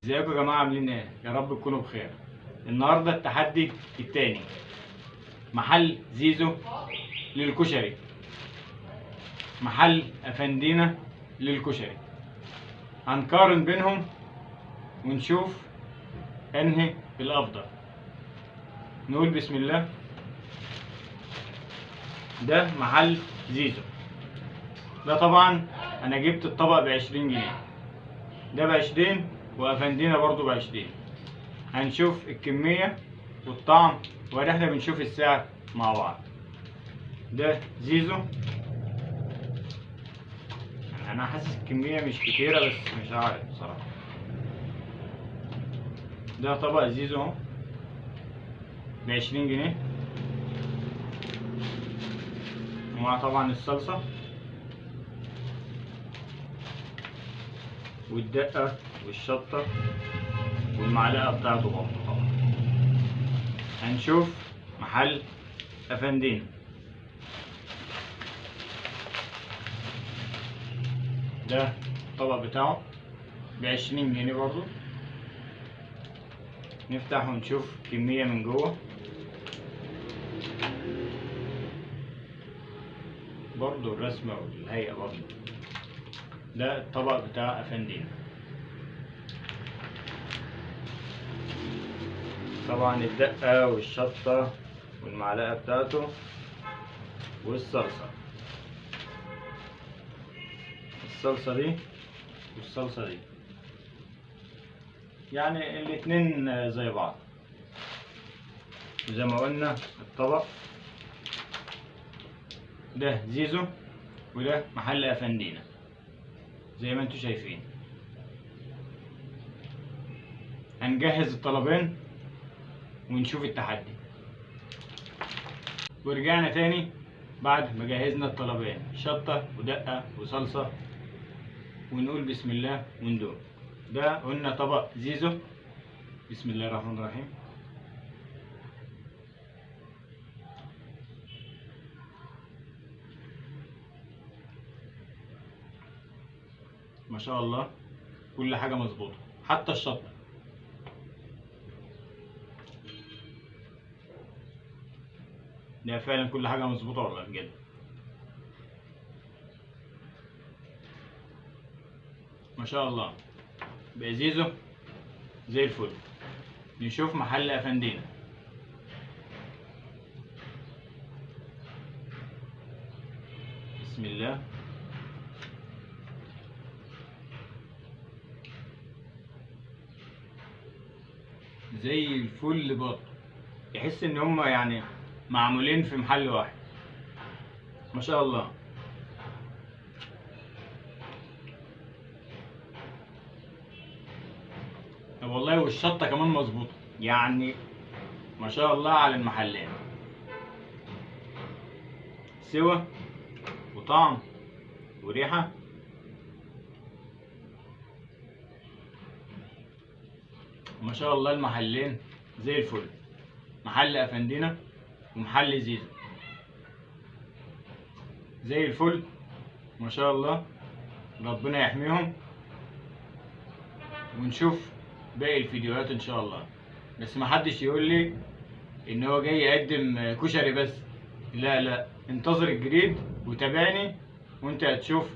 ازيكم يا جماعه؟ عاملين ايه؟ يا رب تكونوا بخير. النهارده التحدي التاني، محل زيزو للكشري، محل افندينا للكشري. هنقارن بينهم ونشوف انهي الافضل. نقول بسم الله. ده محل زيزو. ده طبعا انا جبت الطبق ب20 جنيه، ده ب20 وافندينا برضو ب20. هنشوف الكمية والطعم واحنا بنشوف السعر مع بعض. ده زيزو، انا حاسس الكمية مش كتيرة بس مش عارف بصراحة. ده طبق زيزو اهو ب20 جنيه، ومع طبعا الصلصة والدقة والشطة والمعلقة بتاعته برضه. طبعا هنشوف محل افندينا. ده الطبق بتاعه ب20 جنيه برضه. نفتح ونشوف كمية من جوه برضه، الرسمة والهيئة برضه. ده الطبق بتاع افندينا. طبعا الدقة والشطة والمعلقة بتاعته والصلصة. الصلصة دي والصلصة دي يعني الاتنين زي بعض. زي ما قلنا الطبق ده زيزو وده محل افندينا زي ما انتوا شايفين. هنجهز الطلبين ونشوف التحدي. ورجعنا تاني بعد ما جهزنا الطلبين، شطة ودقة وصلصة، ونقول بسم الله وندوق. ده قلنا طبق زيزو. بسم الله الرحمن الرحيم. ما شاء الله كل حاجة مظبوطة حتى الشطة. ده فعلا كل حاجة مظبوطة والله بجد. ما شاء الله بقى زيزو زي الفل. نشوف محل افندينا. بسم الله. زي الفل برضه، يحس ان هما يعني معمولين في محل واحد. ما شاء الله. طب والله والشطة كمان مظبوطة يعني. ما شاء الله على المحلين، سوا وطعم وريحة. ما شاء الله المحلين زي الفل، محل افندينا ومحل زيزو زي الفل. ما شاء الله ربنا يحميهم. ونشوف باقي الفيديوهات ان شاء الله. بس محدش يقول لي ان هو جاي يقدم كشري بس. لا لا، انتظر الجديد وتابعني وانت هتشوف